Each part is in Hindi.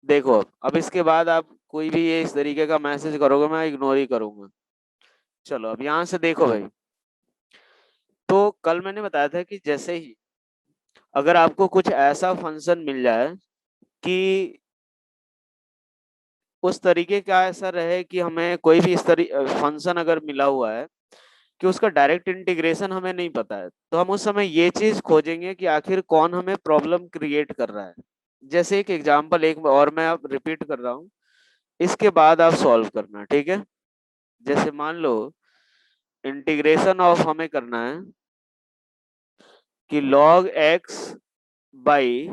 देखो अब इसके बाद आप कोई भी ये इस तरीके का मैसेज करोगे मैं इग्नोर ही करूंगा। चलो अब यहाँ से देखो भाई। तो कल मैंने बताया था कि जैसे ही अगर आपको कुछ ऐसा फंक्शन मिल जाए कि उस तरीके का ऐसा रहे कि हमें कोई भी इस तरीके फंक्शन अगर मिला हुआ है कि उसका डायरेक्ट इंटीग्रेशन हमें नहीं पता है, तो हम उस समय ये चीज खोजेंगे कि आखिर कौन हमें प्रॉब्लम क्रिएट कर रहा है। जैसे एक एग्जांपल एक और मैं अब रिपीट कर रहा हूँ, इसके बाद आप सॉल्व करना, ठीक है। जैसे मान लो इंटीग्रेशन ऑफ हमें करना है कि log x बाई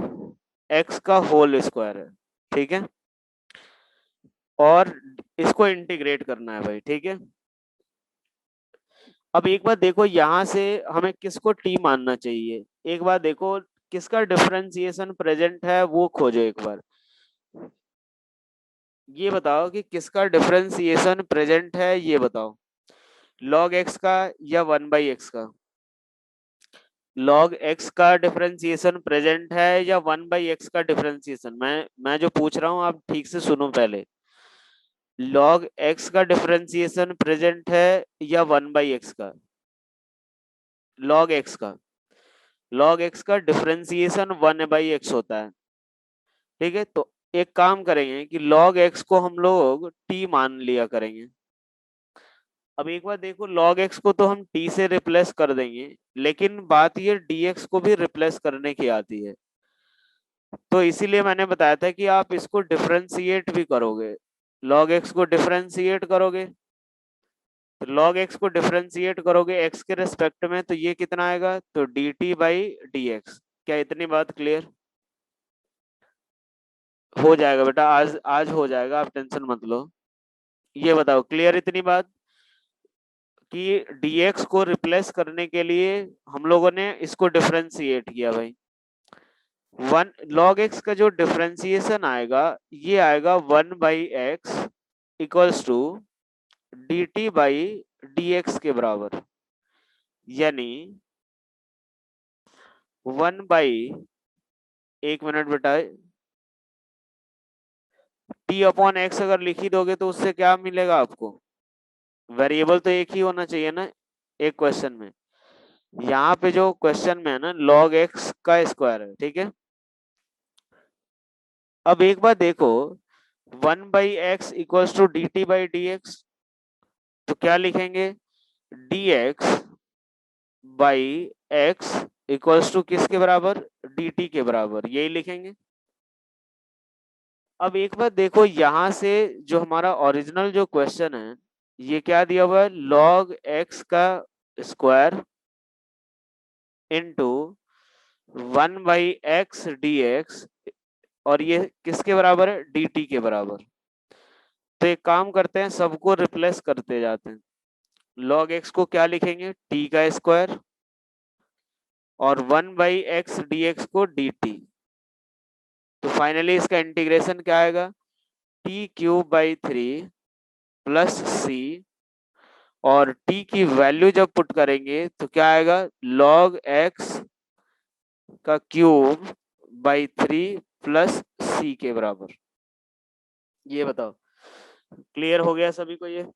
x का होल स्क्वायर है, ठीक है। और इसको इंटीग्रेट करना है भाई, ठीक है। अब एक बार देखो यहाँ से हमें किसको t मानना चाहिए। एक बार देखो किसका डिफरेंशिएशन प्रेजेंट है वो खोजो एक बार। ये बताओ कि किसका डिफरेंशिएशन प्रेजेंट है, ये बताओ। log x का या 1/x का। log x का डिफरेंशिएशन प्रेजेंट है या 1/x का डिफरेंशिएशन। मैं जो पूछ रहा हूँ आप ठीक से सुनो पहले। log x का डिफरेंशिएशन प्रेजेंट है या 1/x का। log x का log x का डिफरेंशिएशन 1/x होता है, ठीक है। तो एक काम करेंगे कि log x को हम लोग t मान लिया करेंगे। अब एक बार देखो log x को तो हम t से रिप्लेस कर देंगे, लेकिन बात ये dx को भी रिप्लेस करने की आती है। तो इसीलिए मैंने बताया था कि आप इसको डिफरेंशिएट भी करोगे। log x को डिफरेंशिएट करोगे, तो log x को डिफरेंशिएट करोगे x के रेस्पेक्ट में, तो ये कितना आएगा, तो dt बाई dx। क्या इतनी बात क्लियर हो जाएगा बेटा? आज आज हो जाएगा, आप टेंशन मत लो। ये बताओ क्लियर इतनी बात कि dx को रिप्लेस करने के लिए हम लोगों ने इसको डिफरेंशिएट किया भाई। वन log x का जो डिफरेंशिएशन आएगा ये आएगा 1/x equals to dt by dx के बराबर। यानी 1/, एक मिनट बेटा, t अपॉन x अगर लिख ही दोगे तो उससे क्या मिलेगा आपको? वेरिएबल तो एक ही होना चाहिए ना एक क्वेश्चन में। यहाँ पे जो क्वेश्चन में है ना log x का स्क्वायर है, ठीक है। अब एक बार देखो 1/x equals to dt by dx, तो क्या लिखेंगे? dx by x equals to किसके बराबर? dt के बराबर, यही लिखेंगे। अब एक बार देखो यहाँ से जो हमारा ओरिजिनल जो क्वेश्चन है ये क्या दिया हुआ है, log x का स्क्वायर इंटू 1/x dx, और ये किसके बराबर है? dt के बराबर। तो एक काम करते हैं सबको रिप्लेस करते जाते हैं। log x को क्या लिखेंगे? t का स्क्वायर, और 1/x dx को dt। तो फाइनली इसका इंटीग्रेशन क्या आएगा? t³/3 प्लस सी, और t की वैल्यू जब पुट करेंगे तो क्या आएगा? log x का क्यूब बाई 3 प्लस सी के बराबर। ये बताओ क्लियर हो गया सभी को? ये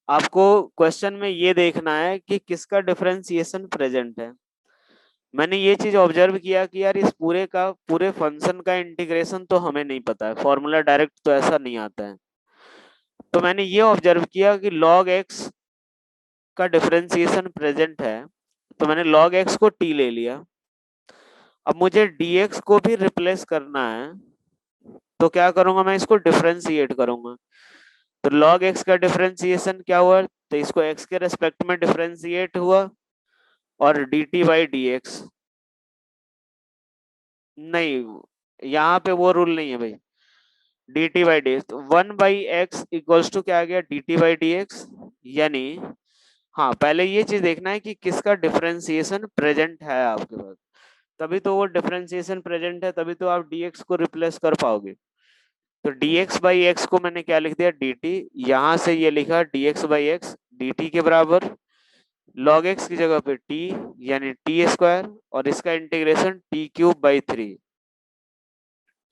आपको क्वेश्चन में ये देखना है कि किसका डिफरेंशिएशन प्रेजेंट है। मैंने ये चीज ऑब्जर्व किया कि यार इस पूरे फंक्शन का इंटीग्रेशन तो हमें नहीं पता है, फॉर्मूला डायरेक्ट तो ऐसा नहीं आता है। तो मैंने ये ऑब्जर्व किया कि log x का डिफरेंशिएशन प्रेजेंट है, तो मैंने log x को t ले लिया। अब मुझे dx को भी रिप्लेस करना है, तो क्या करूंगा? मैं इसको डिफरेंशिएट करूंगा। तो log x का डिफरेंशिएशन क्या हुआ, तो इसको x के रेस्पेक्ट में डिफरेंशिएट हुआ, और dt बाई dx। नहीं, यहाँ पे वो रूल नहीं है भाई। dt बाई dx, तो 1/x इक्वल्स टू क्या आ गया? dt by dx। यानी हाँ, पहले ये चीज देखना है कि किसका डिफरेंशिएशन प्रेजेंट है आपके पास, तभी तो वो डिफरेंशिएशन प्रेजेंट है, तभी तो आप dx को रिप्लेस कर पाओगे। तो dx बाई x को मैंने क्या लिख दिया? dt। यहां से ये लिखा dx बाई x dt के बराबर, log x की जगह पे t यानी t स्क्वायर, और इसका इंटीग्रेशन t³/3।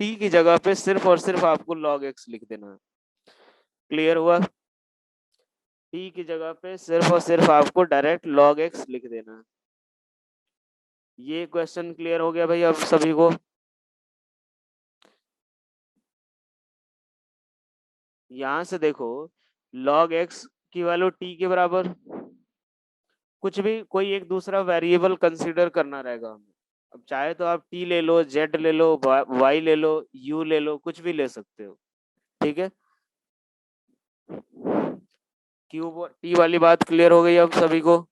t की जगह पे सिर्फ और सिर्फ आपको log x लिख देना है। क्लियर हुआ? t की जगह पे सिर्फ और सिर्फ आपको डायरेक्ट log x लिख देना है। ये क्वेश्चन क्लियर हो गया भाई अब सभी को? यहां से देखो log x की वैल्यू t के बराबर, कुछ भी कोई एक दूसरा वेरिएबल कंसीडर करना रहेगा हमें। अब चाहे तो आप t ले लो, z ले लो, y ले लो, u ले लो, कुछ भी ले सकते हो। ठीक है, क्यूब t वाली बात क्लियर हो गई अब सभी को?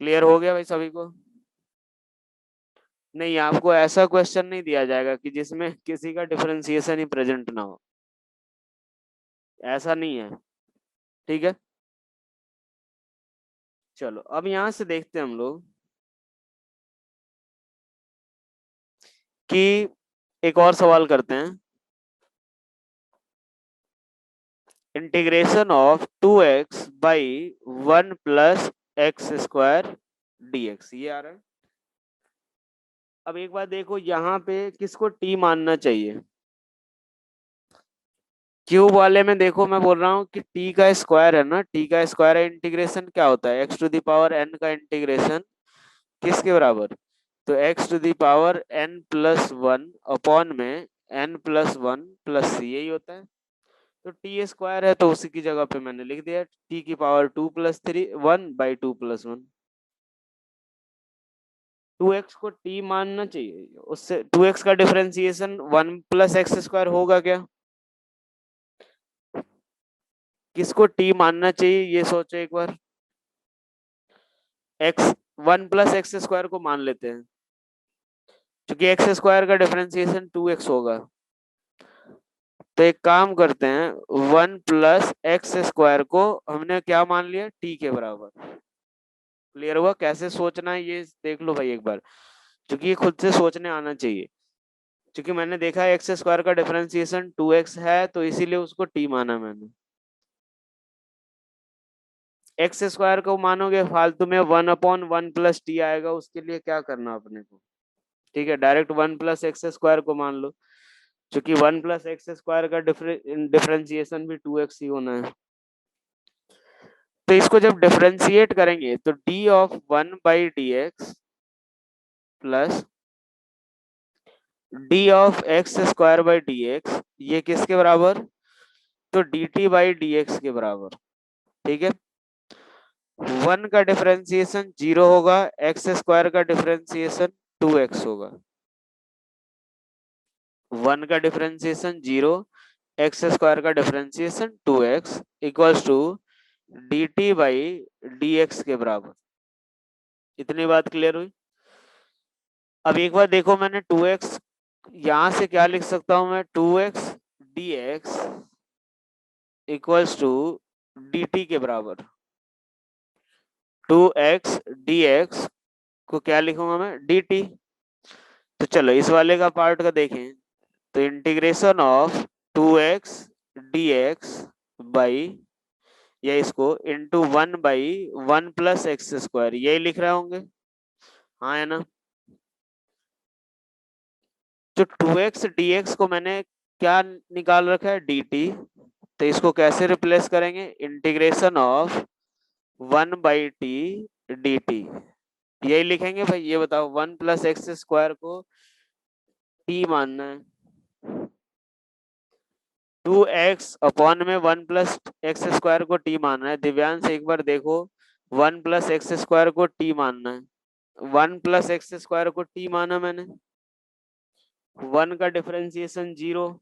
क्लियर हो गया भाई सभी को? नहीं, आपको ऐसा क्वेश्चन नहीं दिया जाएगा कि जिसमें किसी का डिफरेंशिएशन ही प्रेजेंट ना हो, ऐसा नहीं है। ठीक है, चलो अब यहां से देखते हैं हम लोग कि एक और सवाल करते हैं। Integration of 2x by 1 plus x square dx, ये आ रहा है। अब एक बात देखो, यहाँ पे किसको t मानना चाहिए? क्यूब वाले में देखो मैं बोल रहा हूँ कि t का स्क्वायर है ना, t का स्क्वायर है, इंटीग्रेशन क्या होता है? x to the power n का इंटीग्रेशन किसके बराबर? तो x to the power n plus one upon में n plus one plus c, यही होता है। तो टी स्क्वायर है तो उसी की जगह पे मैंने लिख दिया टी की पावर 2+3 1/2+1। 2x को t मानना चाहिए, उससे 2x का डिफरेंशिएशन 1 + x² होगा क्या? किसको t मानना चाहिए ये सोचो एक बार। x 1 + x² को मान लेते हैं, क्योंकि x² का डिफरेंशिएशन 2x होगा। तो एक काम करते हैं, 1 + x² को हमने क्या मान लिया? t के बराबर। क्लियर हुआ? कैसे सोचना है ये देख लो भाई एक बार, क्योंकि ये खुद से सोचने आना चाहिए। क्योंकि मैंने देखा है x² का डिफरेंशिएशन 2x है, तो इसीलिए उसको t माना मैंने। x² को मानोगे फालतू में 1/1 + t आएगा, उसके लिए क्या करना अपने को? ठीक है, डायरेक्ट 1 + x² को मान लो, क्योंकि 1 + x² का डिफरेंशिएशन भी 2x ही होना है। तो इसको जब डिफरेंशिएट करेंगे तो d(1/dx) प्लस d(x²/dx), ये किसके बराबर? तो dt/dx के बराबर। ठीक है, 1 का डिफरेंशिएशन 0 होगा, x² का डिफरेंशिएशन 2x होगा। 1 का डिफरेंशिएशन 0, x² का differentiation 2x equals to dt/dx के बराबर। इतनी बात क्लियर हुई? अब एक बार देखो, मैंने 2x यहां से क्या लिख सकता हूं मैं? 2x dx equals to dt के बराबर। 2x dx को क्या लिखूंगा मैं? dt। तो चलो इस वाले का पार्ट का देखें, तो integration of 2x dx by, या इसको इंटू 1/1 + x², यही लिख रहे होंगे, हाँ है ना? तो 2x dx को मैंने क्या निकाल रखा है? dt। तो इसको कैसे रिप्लेस करेंगे? इंटीग्रेशन ऑफ 1/t dt, यही लिखेंगे भाई। ये बताओ, 1 + x² को t मानना है, 2x अपॉन में 1 + x² को t मानना है। दिव्यांश एक बार देखो, 1 + x² को t मानना है, 1 + x² को t माना मैंने, 1 का डिफरेंशिएशन 0,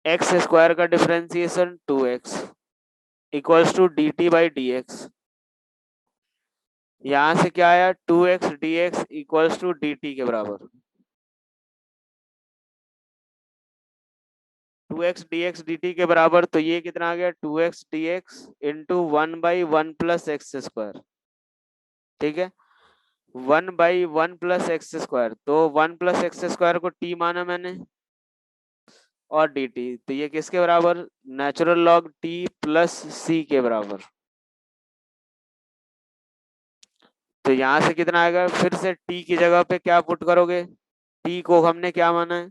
x² का differentiation 2x equals to dt/dx। यहां से क्या आया? 2x dx equals to dt के बराबर। 2x dx dt के बराबर, तो ये कितना आ गया? 2x dx into 1/1 + x²। ठीक है, 1/1 + x², तो 1 + x² को t माना मैंने और dt, तो ये किसके बराबर? Natural log t plus c के बराबर। तो यहां से कितना आएगा? फिर से t की जगह पे क्या पुट करोगे? टी को हमने क्या माना है,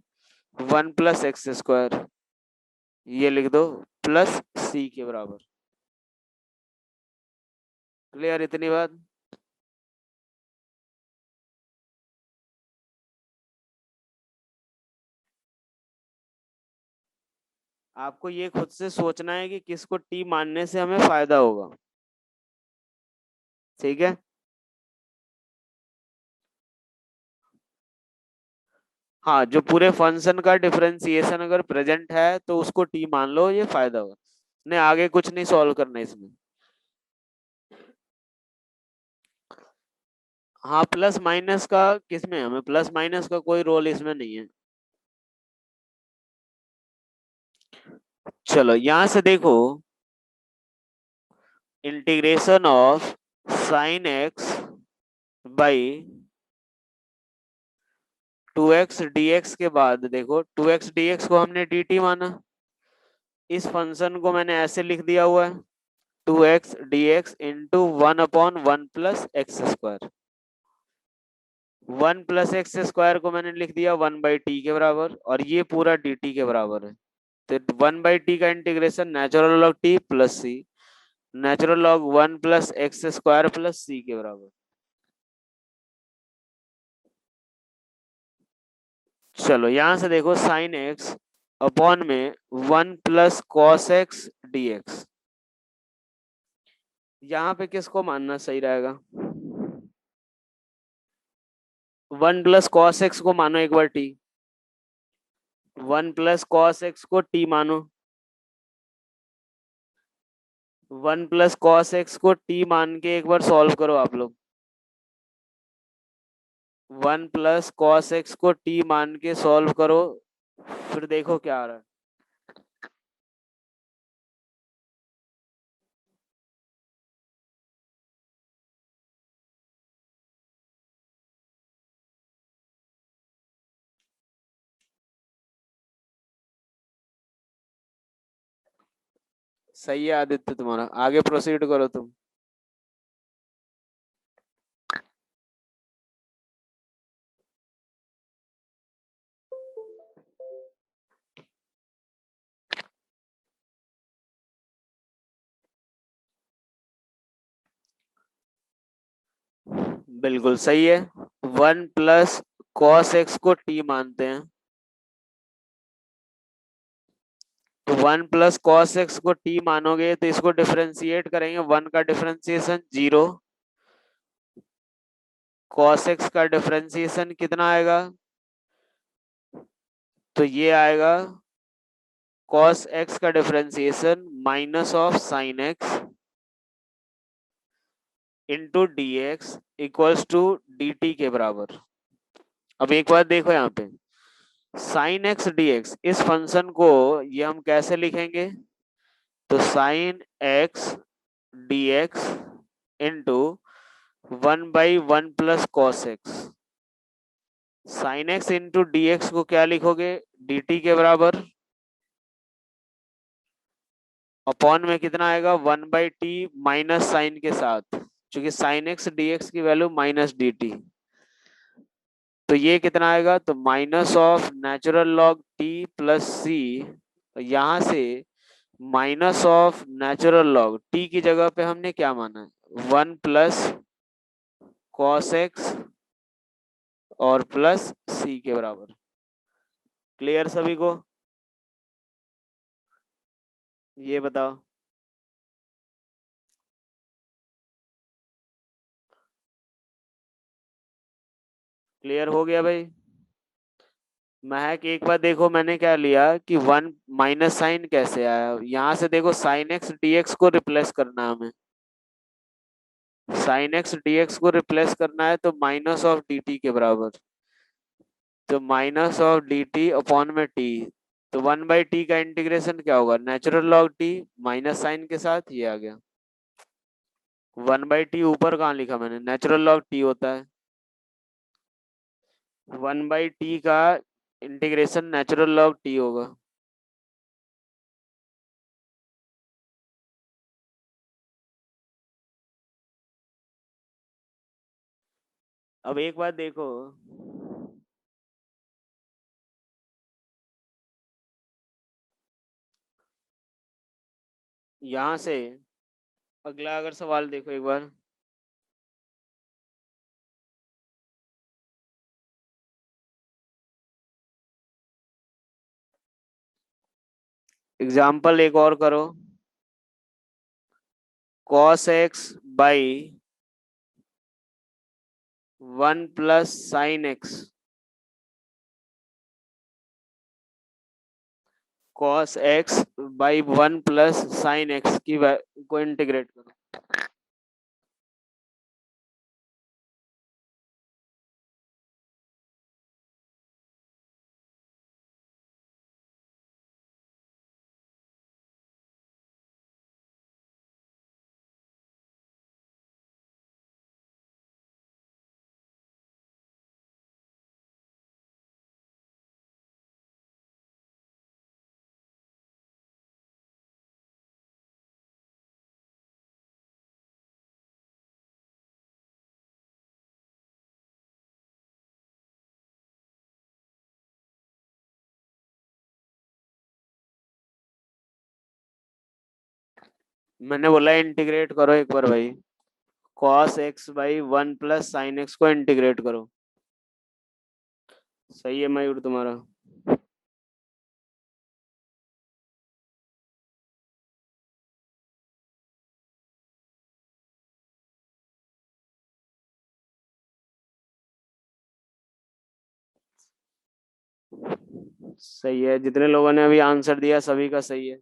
1+x², ये लिख दो, प्लस सी के बराबर। क्लियर इतनी बात? आपको ये खुद से सोचना है कि किसको टी मानने से हमें फायदा होगा। ठीक है, हाँ, जो पूरे फंक्शन का डिफरेंशिएशन अगर प्रेजेंट है तो उसको टी मान लो, ये फायदा होगा। नहीं, आगे कुछ नहीं सॉल्व करना इसमें। हाँ, प्लस माइनस का किसमें, हमें प्लस माइनस का कोई रोल इसमें नहीं है। चलो यहां से देखो, integration of sine x by 2x dx के बाद देखो, 2x dx को हमने dt माना, इस फंक्शन को मैंने ऐसे लिख दिया हुआ है, 2x dx into 1/1 + x²। 1+x² को मैंने लिख दिया 1/t के बराबर, और ये पूरा dt के बराबर है। तो 1/t का integration natural log t plus c, natural log 1+x² plus c के बराबर। चलो यहां से देखो, साइन एक्स अपॉन में 1+cos x dx, यहाँ पे किसको मानना सही रहेगा? 1+cos x को मानो एक बार t, 1+cos x को t मानो, 1+cos x को t मान के एक बार सॉल्व करो आप लोग। 1+cos x को t मान के सॉल्व करो, फिर देखो क्या आ रहा है। सही है आदित्य तुम्हारा, आगे प्रोसीड करो तुम। बिल्कुल सही है, 1+cos x को t मानते हैं, तो 1+cos x को t मानोगे तो इसको डिफरेंशिएट करेंगे, 1 का डिफरेंशिएशन 0, cos x का डिफरेंशिएशन कितना आएगा, तो ये आएगा cos x का differentiation minus of sine x into d x equals to d t के बराबर। अब एक बात देखो यहाँ पे, साइन एक्स डी एक्स इस फंक्शन को ये हम कैसे लिखेंगे, तो sine x d x into 1/1+cos x, sine x into d x को क्या लिखोगे, डी टी के बराबर, अपॉन में कितना आएगा, 1/t माइनस साइन के साथ, क्योंकि साइन एक्स डी एक्स की वैल्यू माइनस डी टी, तो ये कितना आएगा, तो minus of natural log t plus c, यहां से minus of natural log t की जगह पे हमने क्या माना है, 1+cos x और प्लस सी के बराबर। क्लियर सभी को? ये बताओ, क्लियर हो गया भाई? महक एक बार देखो, मैंने क्या लिया कि 1 माइनस साइन कैसे आया, यहाँ से देखो साइन एक्स डीएक्स को रिप्लेस करना है हमें, साइन एक्स डीएक्स को रिप्लेस करना है, तो माइनस ऑफ डी टी के बराबर, तो minus of d t upon में टी, तो 1/t का इंटीग्रेशन क्या होगा, natural log t minus sign के साथ, ये आ गया। 1/t ऊपर कहाँ लिखा मैंने, नेचुरल लॉग टी होता है, 1/t का इंटीग्रेशन नेचुरल लॉग टी होगा। अब एक बात देखो, यहां से अगला अगर सवाल देखो एक बार। एग्जाम्पल एक और करो। cos x by 1 + sin x। cos x by 1 + sin x को इंटीग्रेट करो। मैंने बोला इंटीग्रेट करो एक बार भाई। cos x by 1 + sin x को इंटीग्रेट करो। सही है मयूर तुम्हारा। सही है, जितने लोगों ने अभी आंसर दिया सभी का सही है।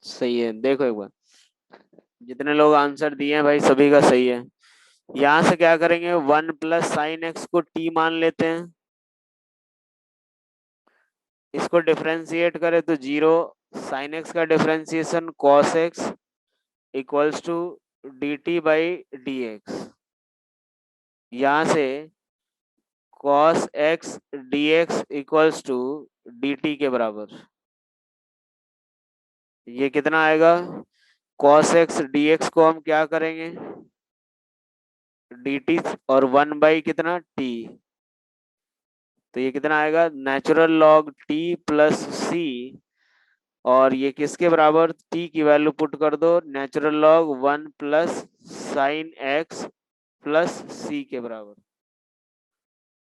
सही है, देखो एक बार। जितने लोग आंसर दिए हैं भाई सभी का सही है। यहां से क्या करेंगे, 1 + sin x को t मान लेते हैं। इसको डिफरेंशिएट करें तो 0। sin x का differentiation cos x equals to dt by dx। यहाँ से cos x dx equals to dt के बराबर। ये कितना आएगा, cos x dx को हम क्या करेंगे, dt और 1 बाई कितना t। तो ये कितना आएगा, natural log t plus c। और ये किसके बराबर, t की वैल्यू पुट कर दो, natural log 1 + sin x plus c के बराबर।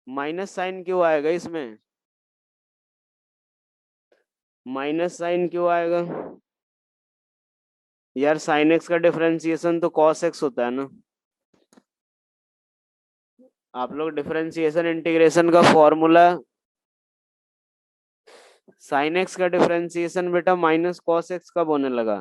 माइनस साइन क्यों आएगा इसमें, माइनस साइन क्यों आएगा यार, साइन एक्स का डिफरेंशिएशन तो cos x होता है ना। आप लोग डिफरेंशिएशन इंटीग्रेशन का फॉर्मूला, साइन एक्स का डिफरेंशिएशन बेटा माइनस cos x कब होने लगा।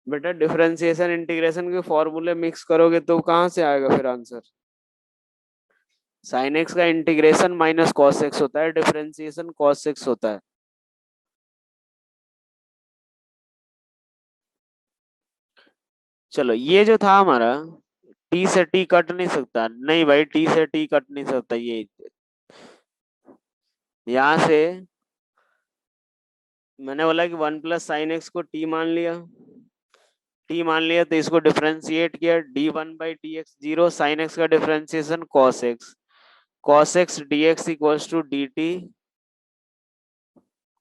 बेटा डिफरेंशिएशन इंटीग्रेशन के फॉर्मूले मिक्स करोगे तो कहां से आएगा फिर आंसर। साइन एक्स का इंटीग्रेशन माइनस cos x होता है, डिफरेंशिएशन cos x होता है। चलो ये जो था हमारा, t से t कट नहीं सकता, नहीं भाई t से t कट नहीं सकता। ये यहां से मैंने बोला कि 1 + sin x को t मान लिया, t मान लिया तो इसको डिफरेंशिएट किया, d1/dx 0, sin x का differentiation cos x dx equals to dt।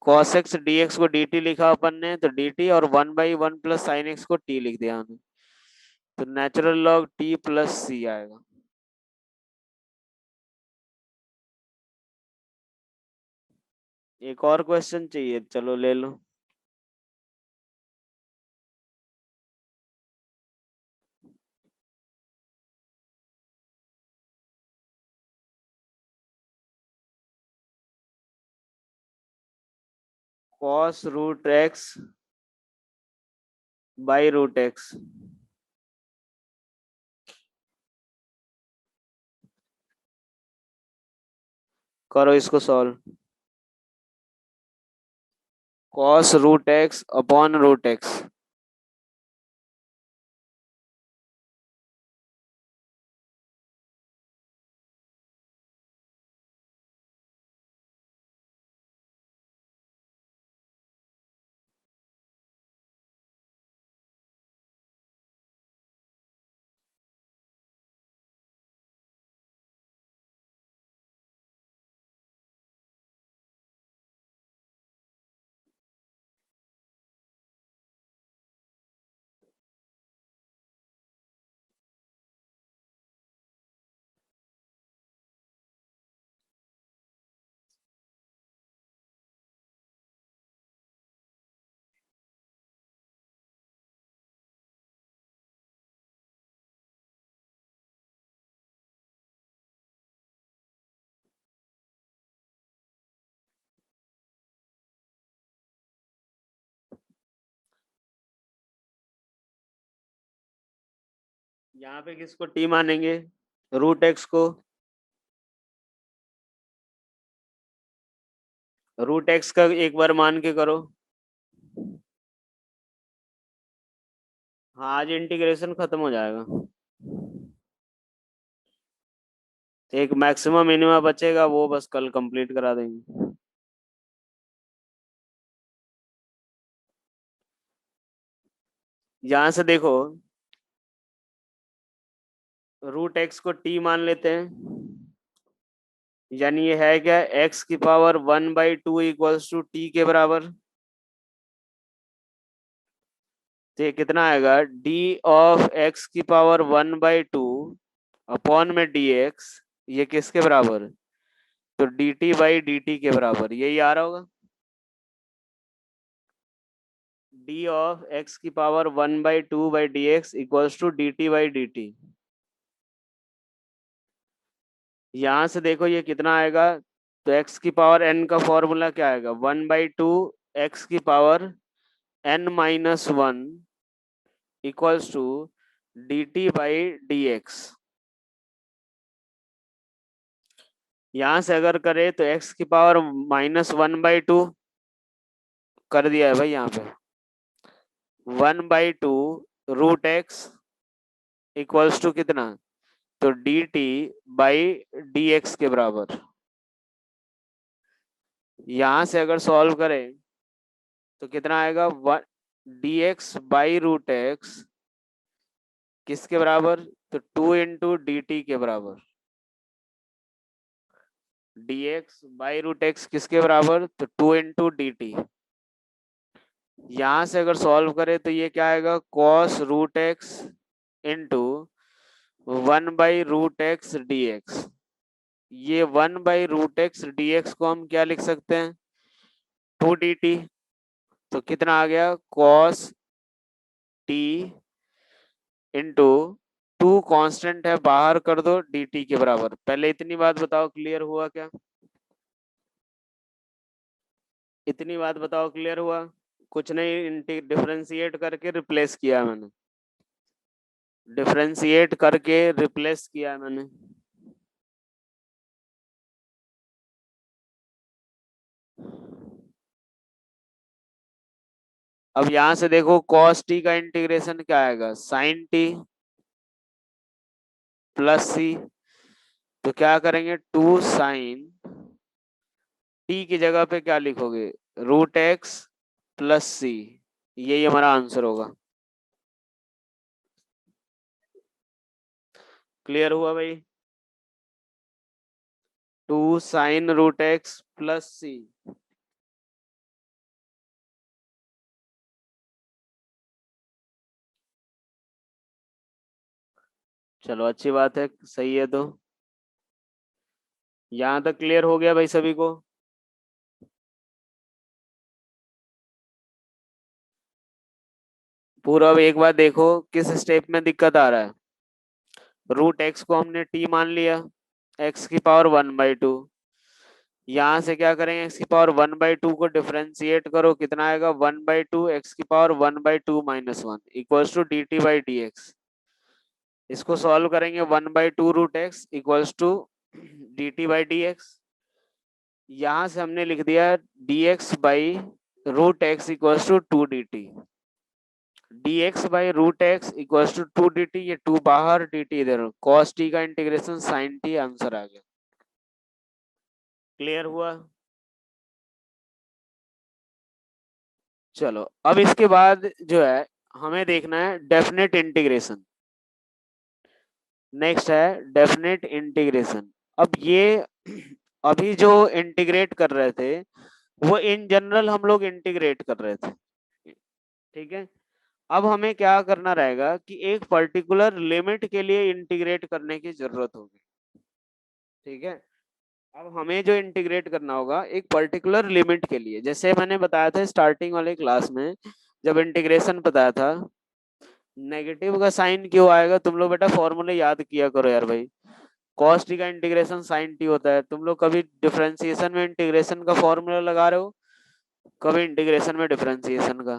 cos x dx को dt लिखा अपन ने तो dt, और 1/1 + sin x को t लिख दिया हमने, तो natural log t plus c आएगा। एक और क्वेश्चन चाहिए, चलो ले लो। cos root x by root x। करो इसको solve. cos root x upon root x। यहाँ पे किसको टी मानेंगे? रूट एक्स को। रूट एक्स का एक बार मान के करो। हाँ, आज इंटीग्रेशन खत्म हो जाएगा। एक मैक्सिमम मिनिमम बचेगा, वो बस कल कंप्लीट करा देंगे। यहां से देखो, रूट एक्स को टी मान लेते हैं, यानी ये है क्या, एक्स की पावर 1/2 इक्वल्स टू टी के बराबर। तो ये कितना आएगा, डी ऑफ एक्स की पावर 1/2 अपॉन में डी एक्स, ये किसके बराबर? तो d t by d t के बराबर, यही आ रहा होगा। डी ऑफ एक्स की power 1/2 by d x equals to d t by d t. यहां से देखो ये कितना आएगा, तो एक्स की पावर एन का फॉर्मूला क्या आएगा, 1/2 एक्स की power n-1 equals to d t by d x. यहां से अगर करे तो एक्स की पावर -1/2 कर दिया है भाई यहाँ पे, 1/2 रूट एक्स इक्वल्स टू कितना, तो d t by d x के बराबर। यहां से अगर सॉल्व करें तो कितना आएगा, d x by root x किसके बराबर, तो 2 × dt के बराबर। D x by root x किसके बराबर, तो 2 × dt। यहां से अगर सॉल्व करें तो ये क्या आएगा, cos root x into 1/√x dx। ये 1/√x dx को हम क्या लिख सकते हैं, 2 dt। तो कितना आ गया, cos t इंटू 2 कांस्टेंट है, बाहर कर दो, dt के बराबर। पहले इतनी बात बताओ, क्लियर हुआ क्या? इतनी बात बताओ, क्लियर हुआ? कुछ नहीं, डिफरेंशिएट करके रिप्लेस किया मैंने, डिफरेंशिएट करके रिप्लेस किया मैंने। अब यहां से देखो cos t का इंटीग्रेशन क्या आएगा, sin t प्लस सी। तो क्या करेंगे, 2 sin t की जगह पे क्या लिखोगे, √x प्लस सी। यही हमारा आंसर होगा। क्लियर हुआ भाई? 2 sin√x प्लस सी। चलो अच्छी बात है, सही है। तो यहां तक क्लियर हो गया भाई सभी को? पूरा अब एक बार देखो किस स्टेप में दिक्कत आ रहा है। रूट एक्स को हमने टी मान लिया, एक्स की पावर 1/2। यहाँ से क्या करेंगे, एक्स की पावर 1/2 को डिफरेंशिएट करो, कितना आएगा, 1/2 एक्स की power 1/2 -1 equals to d t by d x. इसको सॉल्व करेंगे, 1/2 root x equals to d t by d x. यहाँ से हमने लिख दिया d x by root x equals to 2 dt। D x by root x equals to 2 dt, ये 2 बाहर, dt इधर, cos t का इंटीग्रेशन sin t, आंसर आ गया। क्लियर हुआ? चलो अब इसके बाद जो है हमें देखना है डेफिनेट इंटीग्रेशन। नेक्स्ट है डेफिनेट इंटीग्रेशन। अब ये अभी जो इंटीग्रेट कर रहे थे वो इन जनरल हम लोग इंटीग्रेट कर रहे थे, ठीक है। अब हमें क्या करना रहेगा कि एक पर्टिकुलर लिमिट के लिए इंटीग्रेट करने की जरूरत होगी, ठीक है। अब हमें जो इंटीग्रेट करना होगा एक पर्टिकुलर लिमिट के लिए, जैसे मैंने बताया था स्टार्टिंग वाले क्लास में जब इंटीग्रेशन बताया था, नेगेटिव का साइन क्यों आएगा, तुम लोग बेटा फॉर्मूले याद किया करो यार भाई। cos t का इंटीग्रेशन sin t होता है, तुम लोग कभी डिफरेंशिएशन में इंटीग्रेशन का फॉर्मूला लगा रहे हो, कभी इंटीग्रेशन में डिफरेंशिएशन का।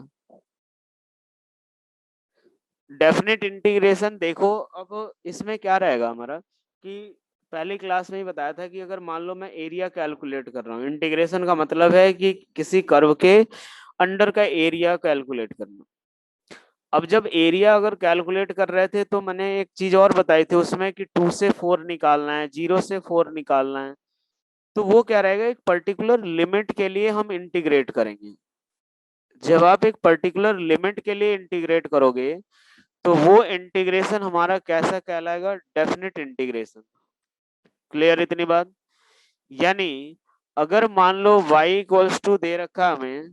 डेफिनेट इंटीग्रेशन देखो, अब इसमें क्या रहेगा हमारा कि पहली क्लास में ही बताया था कि अगर मान लो मैं एरिया कैलकुलेट कर रहा हूँ, इंटीग्रेशन का मतलब है कि किसी कर्व के अंडर का एरिया कैलकुलेट करना। अब जब एरिया अगर कैलकुलेट कर रहे थे तो मैंने एक चीज और बताई थी उसमें कि 2 से 4 निकालना है, 0 से 4 निकालना है। तो वो क्या रहेगा, एक पर्टिकुलर लिमिट के लिए हम इंटीग्रेट करेंगे। जब आप एक पर्टिकुलर लिमिट के लिए इंटीग्रेट करोगे तो वो इंटीग्रेशन हमारा कैसा कहलाएगा, डेफिनेट इंटीग्रेशन। क्लियर इतनी बात? यानी अगर मान लो y इक्वल्स टू दे रखा हमें,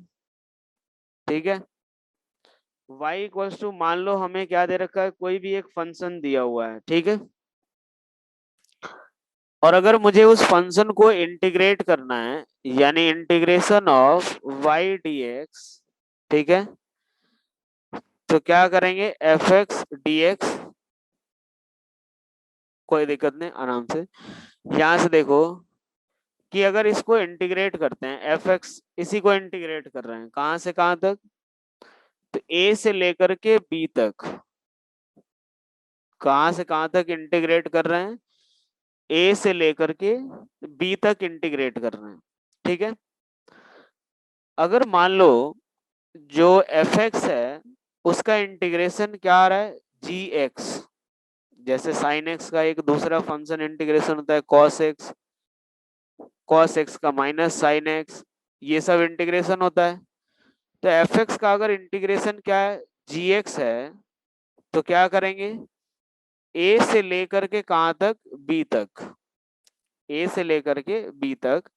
ठीक है, y इक्वल्स टू मान लो हमें क्या दे रखा है, कोई भी एक फंक्शन दिया हुआ है, ठीक है। और अगर मुझे उस फंक्शन को इंटीग्रेट करना है, यानी इंटीग्रेशन ऑफ y dx, ठीक है, तो क्या करेंगे, एफ एक्स डी एक्स, कोई दिक्कत नहीं, आराम से। यहां से देखो कि अगर इसको इंटीग्रेट करते हैं, एफ एक्स इसी को इंटीग्रेट कर रहे हैं, कहां से कहां तक, तो ए से लेकर के बी तक। कहां से कहां तक इंटीग्रेट कर रहे हैं, ए से लेकर के बी तक इंटीग्रेट कर रहे हैं, ठीक है। अगर मान लो जो एफ एक्स है उसका इंटीग्रेशन क्या आ रहा है, जी एक्स, जैसे साइन एक्स का एक दूसरा फंक्शन इंटीग्रेशन होता है कॉस एक्स, कॉस एक्स का माइनस साइन एक्स, ये सब इंटीग्रेशन होता है। तो एफ एक्स का अगर इंटीग्रेशन क्या है, जी एक्स है, तो क्या करेंगे, ए से लेकर के कहां तक, बी तक, ए से लेकर के बी तक।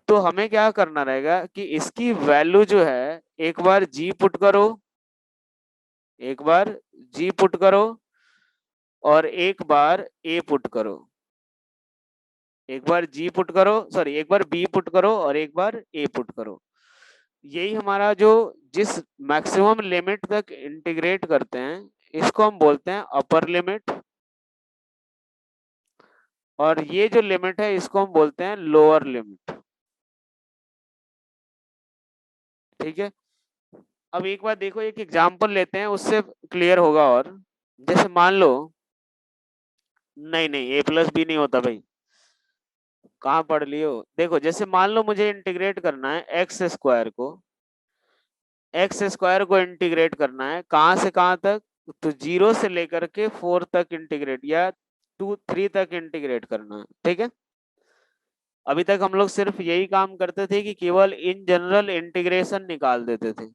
तो हमें क्या करना रहेगा कि इसकी वैल्यू जो है, एक बार जी पुट करो, एक बार जी पुट करो, और एक बार ए पुट करो। एक बार जी पुट करो, सॉरी, एक बार बी पुट करो और एक बार ए पुट करो। यही हमारा जो, जिस मैक्सिमम लिमिट तक इंटीग्रेट करते हैं, इसको हम बोलते हैं अपर लिमिट। और ये जो लिमिट है इसको हम बोलते हैं लोअर लिमिट, ठीक है। अब एक बार देखो, एक एग्जांपल लेते हैं, उससे क्लियर होगा। और जैसे मान लो, नहीं नहीं, ए प्लस बी नहीं होता भाई, कहाँ पढ़ लियो। देखो जैसे मान लो मुझे इंटीग्रेट करना है एक्स स्क्वायर को, एक्स स्क्वायर को इंटीग्रेट करना है कहाँ से कहाँ तक, तो 0 से लेकर के 4 तक इंटीग्रेट, या 3 तक इंटीग्रेट करना है, ठीक है। अभी तक हम लोग सिर्फ यही काम करते थे कि केवल इन जनरल इंटीग्रेशन निकाल देते थे।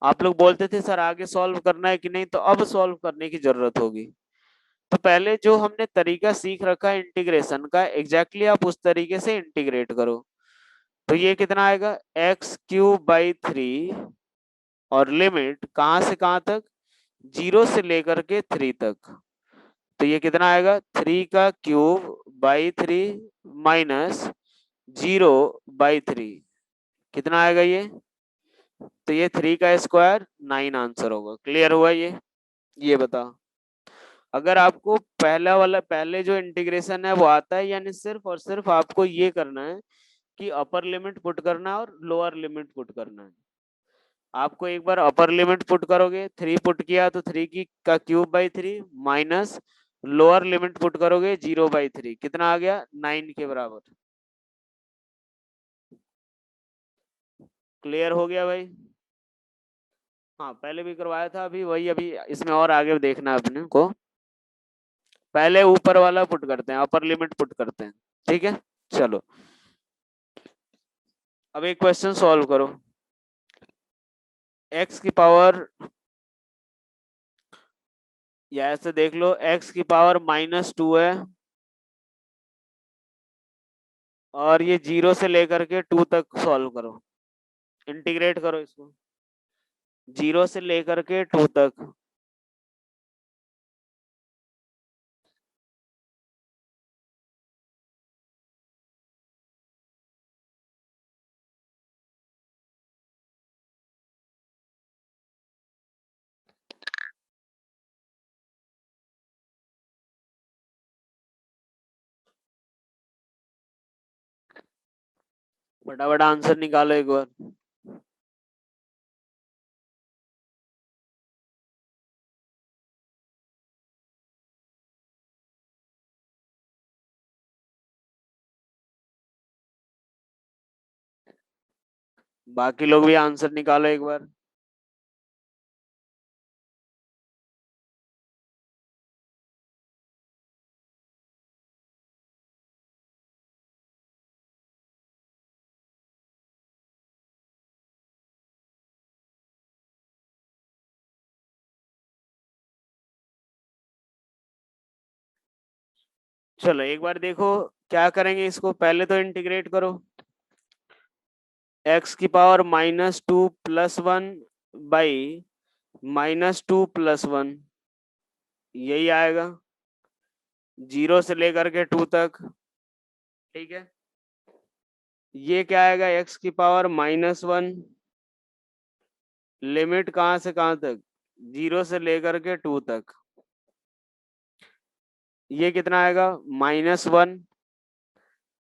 आप लोग बोलते थे सर आगे सॉल्व करना है कि नहीं, तो अब सॉल्व करने की जरूरत होगी। तो पहले जो हमने तरीका सीख रखा है इंटीग्रेशन का, एग्जैक्टली आप उस तरीके से इंटीग्रेट करो। तो ये कितना आएगा, एक्स क्यूब बाई 3, और लिमिट कहाँ से कहाँ तक, 0 से लेकर के 3 तक। तो ये कितना आएगा, 3 का क्यूब बाई 3 माइनस 0/3, कितना आएगा ये, तो ये 3 का स्क्वायर 9 आंसर होगा। क्लियर हुआ ये बता। अगर आपको पहला वाला, पहले जो इंटीग्रेशन है वो आता है, यानी सिर्फ और सिर्फ आपको ये करना है कि अपर लिमिट पुट करना है और लोअर लिमिट पुट करना है। आपको एक बार अपर लिमिट पुट करोगे, 3 पुट किया तो 3 की का cube by 3 minus lower limit put करोगे 0/3, कितना आ गया, 9 के बराबर। क्लियर हो गया भाई? हाँ पहले भी करवाया था, अभी वही, अभी इसमें और आगे देखना है अपने को। पहले ऊपर वाला पुट करते हैं, अपर लिमिट पुट करते हैं, ठीक है। चलो अब एक क्वेश्चन सॉल्व करो। एक्स की पावर, या ऐसे देख लो, एक्स की पावर -2 है, और ये 0 से लेकर के 2 तक सॉल्व करो, इंटीग्रेट करो इसको, 0 से लेकर के 2 तक। फटाफट आंसर निकालो एक बार। बाकी लोग भी आंसर निकालो एक बार। चलो एक बार देखो क्या करेंगे, इसको पहले तो इंटीग्रेट करो। एक्स की पावर -2 + 1 बाई -2 + 1, यही आएगा 0 से लेकर के 2 तक। ठीक है, ये क्या आएगा, एक्स की पावर -1, लिमिट कहाँ से कहाँ तक, 0 से लेकर के 2 तक। ये कितना आएगा, -1।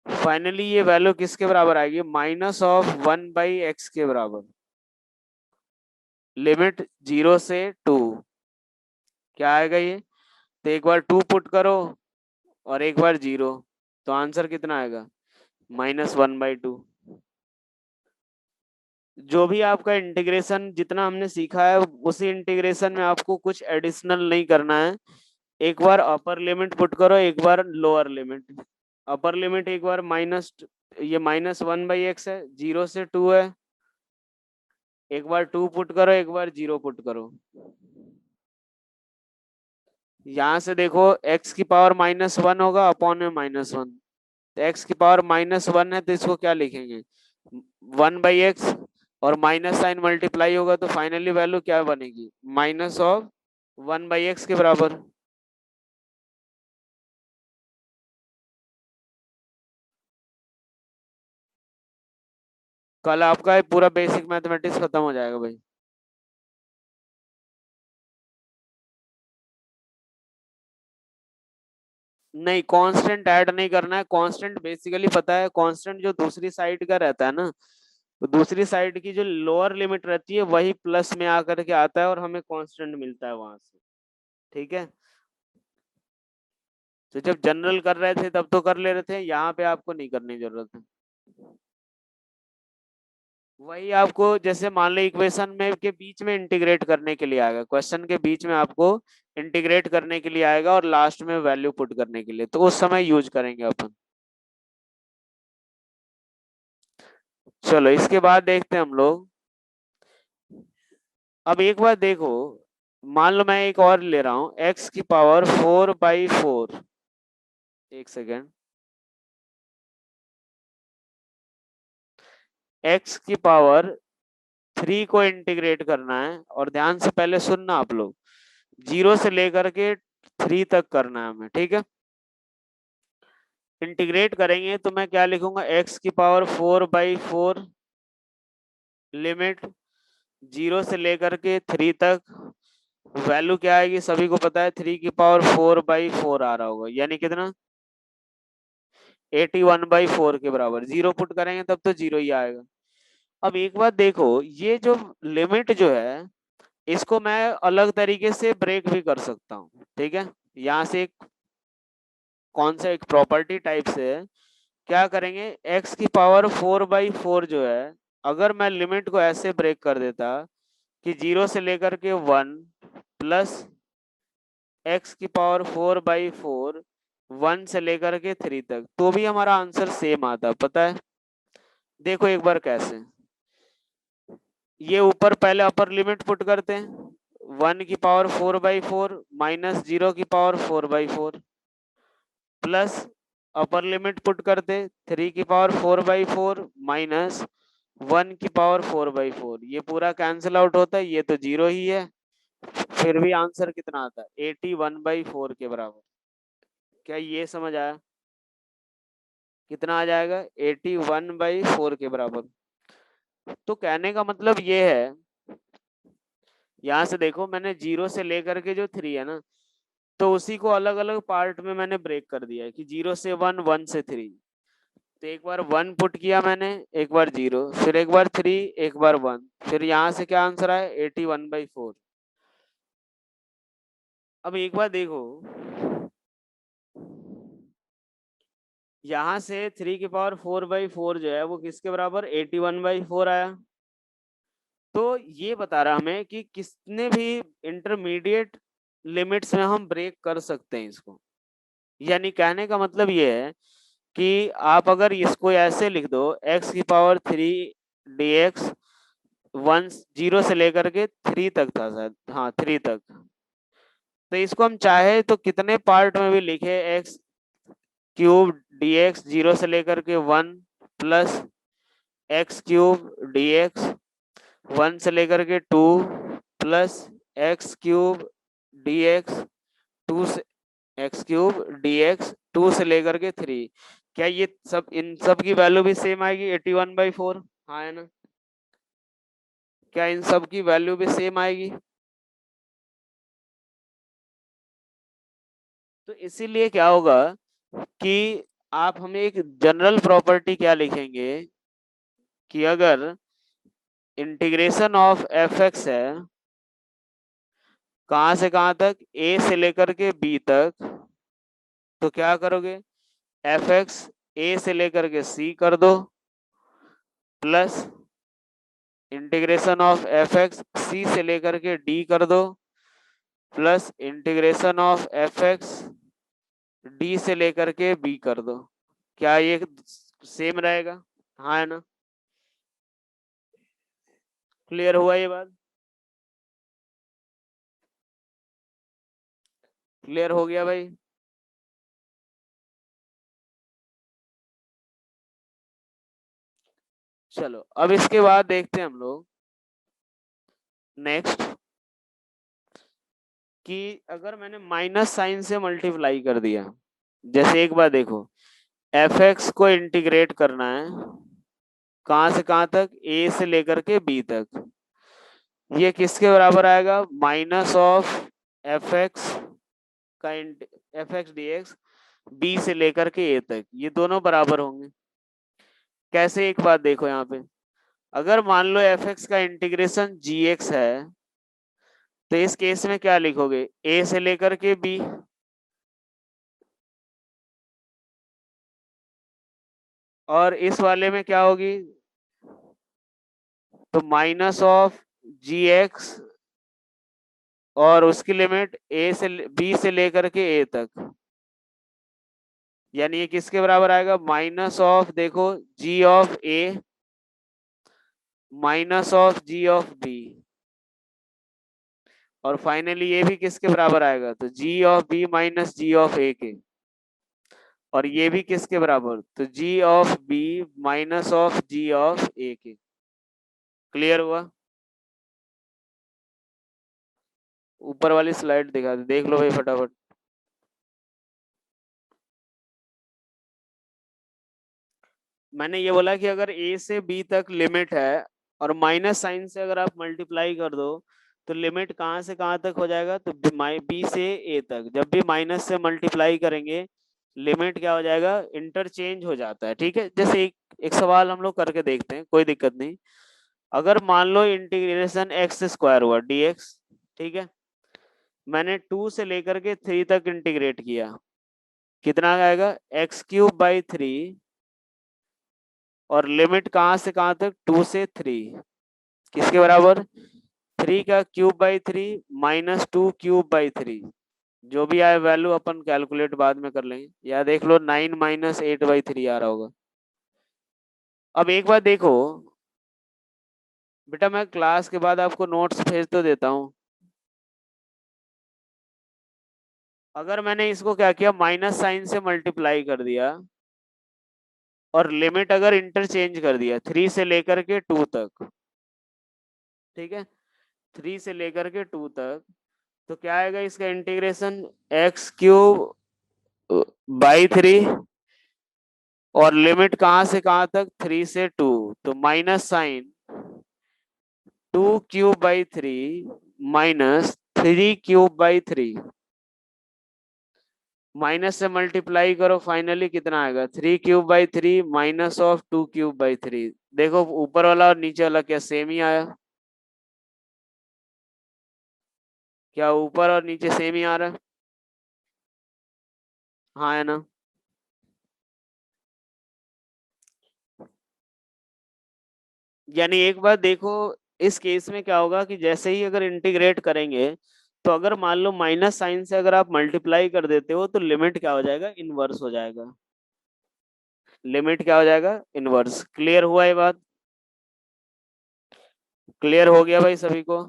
फाइनली ये वैल्यू किसके बराबर आएगी, -1/x के बराबर। लिमिट 0 से 2, क्या आएगा ये, तो एक बार 2 पुट करो और एक बार 0, तो आंसर कितना आएगा, -1/2। जो भी आपका इंटीग्रेशन जितना हमने सीखा है उसी इंटीग्रेशन में आपको कुछ एडिशनल नहीं करना है। एक बार अपर लिमिट पुट करो, एक बार लोअर लिमिट। अपर लिमिट एक बार ये -1/x है, 0 से 2 है, एक बार 2 पुट करो, एक बार 0 पुट करो। यहाँ से देखो x की पावर -1 होगा अपॉन में -1, तो x की पावर -1 है तो इसको क्या लिखेंगे, 1/x, और माइनस साइन मल्टीप्लाई होगा तो फाइनली वैल्यू क्या बनेगी, -1/x के बराबर। कल आपका ये पूरा बेसिक मैथमेटिक्स खत्म हो जाएगा भाई। नहीं, कांस्टेंट ऐड नहीं करना है। कांस्टेंट बेसिकली पता है, कांस्टेंट जो दूसरी साइड का रहता है ना, तो दूसरी साइड की जो लोअर लिमिट रहती है वही प्लस में आकर के आता है और हमें कांस्टेंट मिलता है वहां से। ठीक है, तो जब जनरल कर रहे थे तब तो कर ले रहे थे, यहाँ पे आपको नहीं करने की जरूरत है। वही आपको जैसे मान लो इक्वेशन में के बीच में इंटीग्रेट करने के लिए आएगा, क्वेश्चन के बीच में आपको इंटीग्रेट करने के लिए आएगा और लास्ट में वैल्यू पुट करने के लिए, तो उस समय यूज करेंगे अपन। चलो इसके बाद देखते हैं हम लोग। अब एक बार देखो, मान लो मैं एक और ले रहा हूं, एक्स की पावर 4/4। एक सेकेंड, एक्स की पावर 3 को इंटीग्रेट करना है, और ध्यान से पहले सुनना आप लोग, 0 से लेकर के 3 तक करना है हमें। ठीक है, इंटीग्रेट करेंगे तो मैं क्या लिखूंगा, एक्स की पावर 4/4, लिमिट 0 से लेकर के 3 तक। वैल्यू क्या आएगी, सभी को पता है 3 की पावर 4/4 आ रहा होगा, यानी कितना, 81/4 के बराबर। 0 पुट करेंगे तब तो 0 ही आएगा। अब एक बात देखो, ये जो लिमिट जो है इसको मैं अलग तरीके से ब्रेक भी कर सकता हूँ। ठीक है, यहाँ से एक कौन सा एक प्रॉपर्टी टाइप से है, क्या करेंगे, x की पावर 4/4 जो है, अगर मैं लिमिट को ऐसे ब्रेक कर देता कि 0 से लेकर के 1 प्लस x की पावर 4/4 1 से लेकर के 3 तक, तो भी हमारा आंसर सेम आता, पता है। देखो एक बार कैसे, ये ऊपर पहले अपर लिमिट पुट करते हैं, 1 की पावर 4/4 माइनस 0 की power 4/4, plus upper limit put करते 3 की पावर 4/4 माइनस 1 की पावर 4/4, ये पूरा कैंसिल आउट होता है, ये तो 0 ही है। फिर भी आंसर कितना आता है, 81/4 के बराबर। क्या ये समझ आया, कितना आ जाएगा, 81/4 के बराबर। तो कहने का मतलब ये है, यहाँ से देखो मैंने 0 से लेकर के जो 3 है ना, तो उसी को अलग अलग पार्ट में मैंने ब्रेक कर दिया है कि 0 से 1, 1 से 3। तो एक बार 1 पुट किया मैंने, एक बार 0, फिर एक बार 3, एक बार 1, फिर यहाँ से क्या आंसर आया, 81/4। अब एक बार देखो, यहां से 3 की पावर 4/4 जो है वो किसके बराबर 81/4 आया। तो ये बता रहा हमें कि कितने भी इंटरमीडिएट लिमिट्स में हम ब्रेक कर सकते हैं इसको। यानी कहने का मतलब ये है कि आप अगर इसको ऐसे लिख दो x⁻³ dx 0 से लेकर के 3 तक था शायद, हाँ 3 तक। तो इसको हम चाहे तो कितने पार्ट में भी लिखे x³ dx 0 से लेकर के 1 प्लस x³ dx 1 से लेकर के 2 प्लस x³ dx 2 से लेकर के 3। क्या ये सब इन सब की वैल्यू भी सेम आएगी 81/4? हाँ है ना। क्या इन सब की वैल्यू भी सेम आएगी? तो इसीलिए क्या होगा कि आप हमें एक जनरल प्रॉपर्टी क्या लिखेंगे कि अगर इंटीग्रेशन ऑफ एफ एक्स है कहां से कहां तक ए से लेकर के बी तक, तो क्या करोगे एफ एक्स ए से लेकर के सी कर दो plus integration of F X C से लेकर के डी कर दो plus integration of F x D से लेकर के बी कर दो। क्या ये सेम रहेगा? हाँ है ना। क्लियर हुआ ये बात? क्लियर हो गया भाई? चलो अब इसके बाद देखते हैं हम लोग नेक्स्ट कि अगर मैंने माइनस साइन से मल्टीप्लाई कर दिया, जैसे एक बार देखो एफ एक्स को इंटीग्रेट करना है कहां से कहां तक ए से लेकर के बी तक, ये किसके बराबर आएगा माइनस ऑफ एफ एक्स का f x d x b से लेकर के ए तक, ये दोनों बराबर होंगे। कैसे? एक बात देखो यहाँ पे, अगर मान लो एफ एक्स का इंटीग्रेशन जी एक्स है तो इस केस में क्या लिखोगे ए से लेकर के बी, और इस वाले में क्या होगी तो माइनस ऑफ जी एक्स और उसकी लिमिट ए से बी से लेकर के ए तक, यानी ये किसके बराबर आएगा माइनस ऑफ देखो G of A minus of G of B, और फाइनली ये भी किसके बराबर आएगा तो G of B minus G of A के, और ये भी किसके बराबर तो G of B minus of G of A के। क्लियर हुआ? ऊपर वाली स्लाइड दिखा दे, देख लो भाई फटाफट। मैंने ये बोला कि अगर ए से बी तक लिमिट है और माइनस साइन से अगर आप मल्टीप्लाई कर दो तो लिमिट कहाँ से कहाँ तक हो जाएगा तो बी से ए तक, जब भी माइनस से मल्टीप्लाई करेंगे लिमिट क्या हो जाएगा इंटरचेंज हो जाता है। ठीक है, जैसे एक सवाल हम लोग करके देखते हैं, कोई दिक्कत नहीं। अगर मान लो इंटीग्रेशन एक्स स्क्वायर हुआ डीएक्स, ठीक है, मैंने 2 से लेकर के 3 तक इंटीग्रेट किया, कितना आएगा x³/3, और लिमिट कहां से कहां तक 2 से 3, किसके बराबर 3 का³/3 -2³/3, जो भी आए वैल्यू अपन कैलकुलेट बाद में कर लेंगे, या देख लो 9 - 8/3 आ रहा होगा। अब एक बार देखो बेटा, मैं क्लास के बाद आपको नोट्स भेज तो देता हूँ, अगर मैंने इसको क्या किया माइनस साइन से मल्टीप्लाई कर दिया और लिमिट अगर इंटरचेंज कर दिया 3 से लेकर के 2 तक, ठीक है, 3 से लेकर के 2 तक, तो क्या आएगा इसका इंटीग्रेशन x³/3, और लिमिट कहां से कहां तक 3 से 2, तो माइनस साइन 2³/3 -3³/3, माइनस से मल्टीप्लाई करो फाइनली कितना आएगा 3³/3 माइनस ऑफ 2³/3। देखो ऊपर वाला और नीचे वाला क्या सेम ही आया? क्या ऊपर और नीचे सेम ही आ रहा है? हाँ है ना। यानी एक बात देखो, इस केस में क्या होगा कि जैसे ही अगर इंटीग्रेट करेंगे, तो अगर मान लो माइनस साइन से अगर आप मल्टीप्लाई कर देते हो तो लिमिट क्या हो जाएगा, इनवर्स हो जाएगा। लिमिट क्या हो जाएगा, इनवर्स। क्लियर हुआ ये बात? क्लियर हो गया भाई सभी को?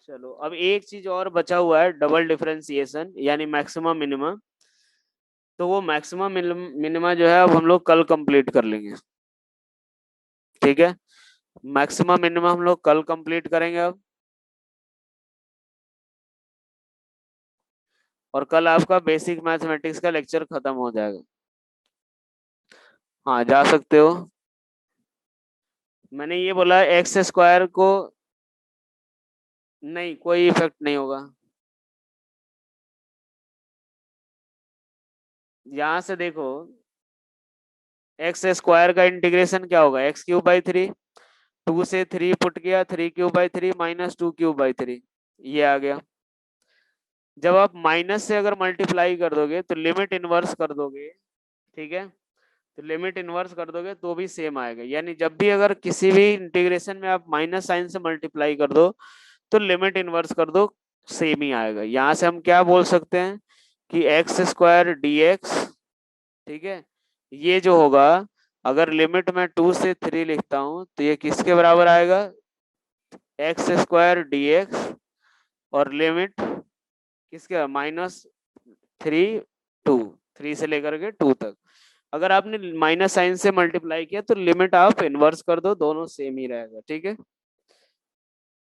चलो अब एक चीज और बचा हुआ है, डबल डिफरेंशिएशन यानी मैक्सिमम मिनिमम। तो वो मैक्सिमम मिनिमा जो है अब हम लोग कल कंप्लीट कर लेंगे। ठीक है, मैक्सिमम मिनिमम हम लोग कल कंप्लीट करेंगे अब। और कल आपका बेसिक मैथमेटिक्स का लेक्चर खत्म हो जाएगा। हाँ जा सकते हो। मैंने ये बोला एक्स स्क्वायर को, नहीं कोई इफेक्ट नहीं होगा। यहाँ से देखो, एक्स स्क्वायर का इंटीग्रेशन क्या होगा, x³/3। 2 से 3 पुट किया, 3³/3 -2³/3, ये आ गया। जब आप माइनस से अगर मल्टीप्लाई कर दोगे तो लिमिट इनवर्स कर दोगे, ठीक है, तो लिमिट इनवर्स कर दोगे तो भी सेम आएगा। यानी जब भी अगर किसी भी इंटीग्रेशन में आप माइनस साइन से मल्टीप्लाई कर दो तो लिमिट इनवर्स कर दो, सेम ही आएगा। यहाँ से हम क्या बोल सकते हैं कि x² dx, ठीक है, ये जो होगा, अगर लिमिट में 2 से 3 लिखता हूँ तो ये किसके बराबर आएगा, x² dx, और लिमिट किसके, -3 3 से लेकर के 2 तक। अगर आपने माइनस साइन से मल्टीप्लाई किया तो लिमिट आप इनवर्स कर दो, दोनों सेम ही रहेगा। ठीक है,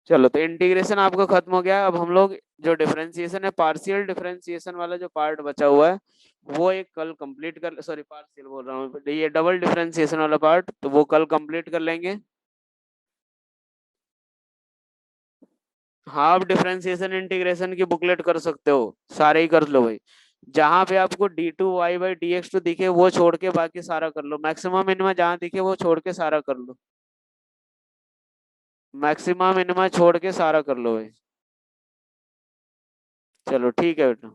चलो तो इंटीग्रेशन आपका खत्म हो गया। अब हम लोग जो डिफरेंशिएशन है, पार्शियल डिफरेंशिएशन वाला जो पार्ट बचा हुआ है, वो एक कल कंप्लीट कर, सॉरी पार्शियल बोल रहा हूँ, ये डबल डिफरेंशिएशन वाला पार्ट, तो वो कल कंप्लीट कर लेंगे। हाँ आप डिफरेंशिएशन इंटीग्रेशन की बुकलेट कर सकते हो, सारे ही कर लो भाई। जहां पे आपको d2y/dx2 दिखे वो छोड़ के बाकी सारा कर लो, मैक्सिमम मिनिमम जहां दिखे वो छोड़ के सारा कर लो, मैक्सिमम मिनिमम छोड़ के सारा कर लो भाई। चलो ठीक है बेटा।